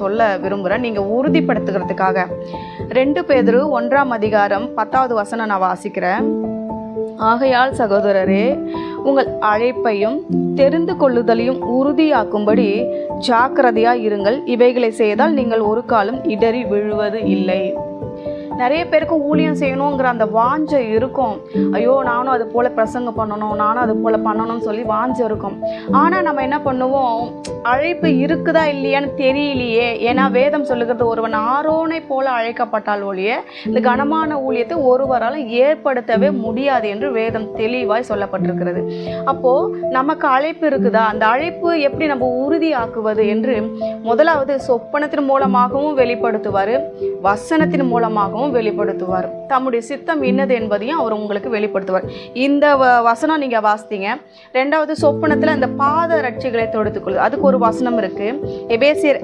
சொல்ல விரும்புகிறேன் நீங்கள் உறுதிப்படுத்துகிறதுக்காக. 2 பேதுரு 1ஆம் அதிகாரம் 10வது வசனம் நான் வாசிக்கிறேன். ஆகையால் சகோதரரே, உங்கள் அழைப்பையும் தெரிந்து கொள்ளுதலையும் உறுதியாக்கும்படி ஜாக்கிரதையாக இருங்கள். இவைகளை செய்தால் நீங்கள் ஒரு காலம் இடறி விழுவது இல்லை. நிறைய பேருக்கு ஊழியம் செய்யணுங்கிற அந்த வாஞ்சை இருக்கும். ஐயோ நானும் அது போல் பிரசங்கம் பண்ணணும், நானும் அது போல் பண்ணணும்னு சொல்லி வாஞ்சை இருக்கும். ஆனால் நம்ம என்ன பண்ணுவோம், அழைப்பு இருக்குதா இல்லையான்னு தெரியலையே. ஏன்னா வேதம் சொல்லுகிறது, ஒருவன் ஆரோனை போல அழைக்கப்பட்டால் ஒழிய இந்த கனமான ஊழியத்தை ஒருவரால் ஏற்படுத்தவே முடியாது என்று வேதம் தெளிவாய் சொல்லப்பட்டிருக்கிறது. அப்போது நமக்கு அழைப்பு இருக்குதா, அந்த அழைப்பு எப்படி நம்ம உறுதியாக்குவது என்று முதலாவது சொப்பனத்தின் மூலமாகவும் வெளிப்படுத்துவார், வசனத்தின் மூலமாகவும் வெளிப்படுத்துவார். தம்முடைய சித்தம் என்னது என்பதையும் அவர் உங்களுக்கு வெளிப்படுத்துவார். இந்த வசனம் நீங்க வாசித்தீங்க. 2வது சொப்பனத்துல இந்த பாத ரட்சிகளை தொடுத்துக்கொள்ளு, அதுக்கு ஒரு வசனம் இருக்கு. எபேசியர்